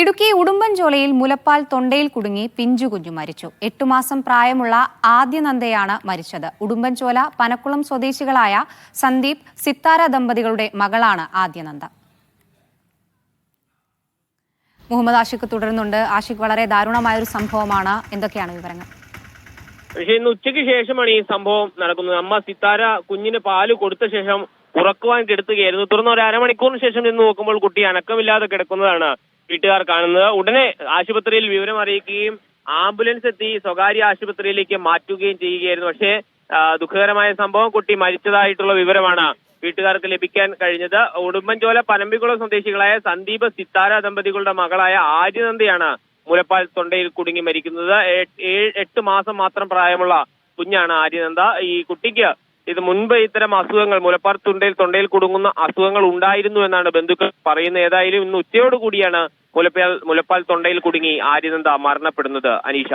ഇടുക്കി ഉടുമ്പൻചോലയിൽ മുലപ്പാൽ തൊണ്ടയിൽ കുടുങ്ങി പിഞ്ചുകുഞ്ഞു മരിച്ചു. 8 മാസം പ്രായമുള്ള ആദ്യനന്ദയാണ് മരിച്ചത്. ഉടുമ്പൻചോല പനക്കുളം സ്വദേശികളായ സന്ദീപ്, സിത്താര ദമ്പതികളുടെ മകളാണ് ആദ്യനന്ദ. മുഹമ്മദ് ആഷിഖ് തുടരുന്നുണ്ട്. ആഷിഖ്, വളരെ ദാരുണമായൊരു സംഭവമാണ്. എന്തൊക്കെയാണ് വിവരങ്ങൾ? പക്ഷേ ഇന്ന് ഉച്ചയ്ക്ക് ശേഷമാണ് ഈ സംഭവം നടക്കുന്നത്. അമ്മ സിത്താര കുഞ്ഞിന് പാല് കൊടുത്ത ശേഷം ഉറക്കുവാൻ കിടത്തുകയായിരുന്നു. തുടർന്ന് ഒരു അരമണിക്കൂറിന് ശേഷം നിന്ന് നോക്കുമ്പോൾ കുട്ടി അനക്കമില്ലാതെ കിടക്കുന്നതാണ് വീട്ടുകാർ കാണുന്നത്. ഉടനെ ആശുപത്രിയിൽ വിവരം അറിയിക്കുകയും ആംബുലൻസ് എത്തി സ്വകാര്യ ആശുപത്രിയിലേക്ക് മാറ്റുകയും ചെയ്യുകയായിരുന്നു. പക്ഷേ ദുഃഖകരമായ സംഭവം, കുട്ടി മരിച്ചതായിട്ടുള്ള വിവരമാണ് വീട്ടുകാർക്ക് ലഭിക്കാൻ കഴിഞ്ഞത്. ഉടുമ്പൻചോല പനമ്പിക്കുളം സ്വദേശികളായ സന്ദീപ്, സിത്താര ദമ്പതികളുടെ മകളായ ആര്യനന്ദയാണ് മുലപ്പാൽ തൊണ്ടയിൽ കുടുങ്ങി മരിക്കുന്നത്. 8 മാസം മാത്രം പ്രായമുള്ള കുഞ്ഞാണ് ആര്യനന്ദ. ഈ കുട്ടിക്ക് ഇത് മുൻപ് ഇത്തരം അസുഖങ്ങൾ, മുലപ്പാൽ തൊണ്ടയിൽ കുടുങ്ങുന്ന അസുഖങ്ങൾ ഉണ്ടായിരുന്നു എന്നാണ് ബന്ധുക്കൾ പറയുന്നത്. ഏതായാലും ഇന്ന് ഉച്ചയോടുകൂടിയാണ് മുലപ്പാൽ തൊണ്ടയിൽ കുടുങ്ങി ആര്യനന്ദ മരണപ്പെടുന്നത്. അനീഷ.